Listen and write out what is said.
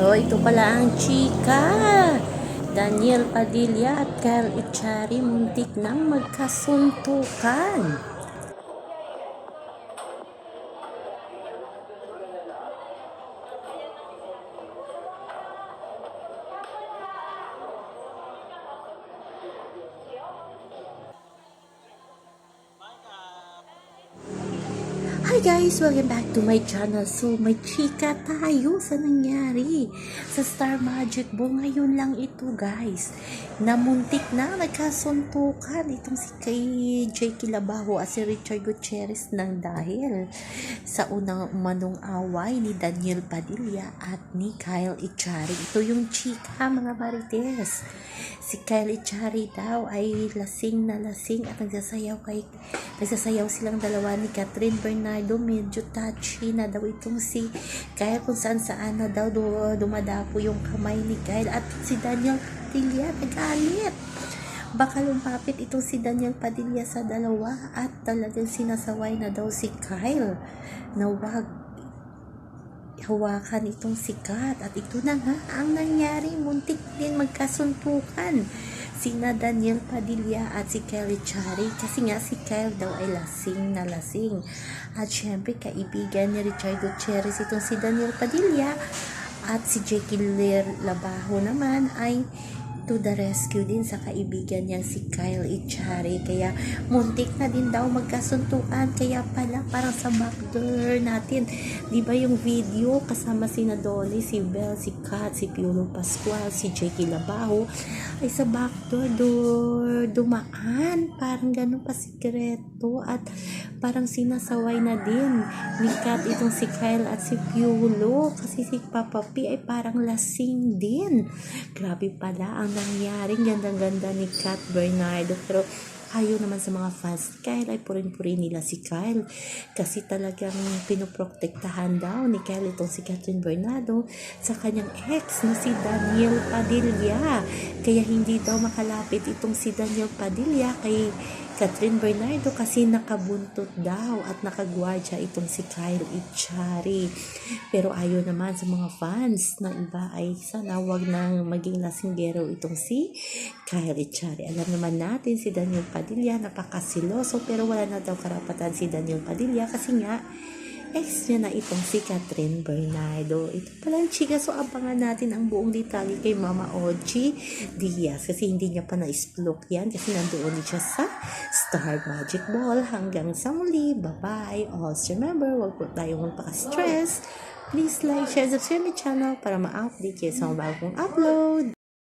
So, ito pala ang chika. Daniel Padilla at Kyle Echari muntik nang magkasuntukan. Hi guys! Welcome back to my channel. So, may chika tayo sa nangyari sa Star Magic Ball. Ngayon lang ito guys. Namuntik na nagkasuntukan itong si kay Jake Labajo at si Richard Gutierrez nang dahil sa unang umanong away ni Daniel Padilla at ni Kyle Echari. Ito yung chika mga marites. Si Kyle Echari daw ay lasing na lasing at nagsasayaw silang dalawa ni Catherine Bernardo. Medyo touchy na daw itong si Kyle kung saan na daw dumadapo yung kamay ni Kyle at si Daniel Padilla nag-alit. Baka lumapit itong si Daniel Padilla sa dalawa at talagang sinasaway na daw si Kyle na wag hawakan itong sikat. At ito na nga ang nangyari, muntik din magkasuntukan sina Daniel Padilla at si Kyle Echari kasi nga si Kyle daw ay lasing na lasing at syempre kaibigan ni Richard Gutierrez itong si Daniel Padilla at si Jake Labajo naman ay to the rescue din sa kaibigan niyang si Kyle Echari. Kaya muntik na din daw magkasuntukan. Kaya pala parang sa backdoor natin, di ba yung video kasama si Nadoli, si Bel, si Kat, si Piolo Pascual, si Jake Labajo ay sa backdoor dumaan, parang ganun pa sikreto at parang sinasaway na din ni Kat itong si Kyle at si Piolo kasi si Papa P ay parang lasing din. Grabe pala ang nangyaring gandang-ganda ni Kat Bernardo, pero ayaw naman sa mga fans Kyle ay purin-purin nila si Kyle kasi talagang pinoprotektahan daw ni Kyle itong si Catherine Bernardo sa kanyang ex na si Daniel Padilla, kaya hindi daw makalapit itong si Daniel Padilla kay Catherine Bernardo kasi nakabuntot daw at nakagwardya itong si Kyle Echari. Pero ayaw naman sa mga fans na iba ay sana wag nang maging lasinggero itong si Kyle Echari. Alam naman natin si Daniel Padilla napakasiloso pero wala na daw karapatan si Daniel Padilla kasi nga ex niya na itong si Catherine Bernardo. Ito palang chika. So abangan natin ang buong detalye kay Mama Ochi Diaz kasi hindi niya pa na-explore yan kasi nandoon siya sa Star Magic Ball. Hanggang sa muli. Bye-bye. Also remember, huwag po tayong magpaka-stress. Please like, share, subscribe my channel para ma-update kayo sa mga bagong upload.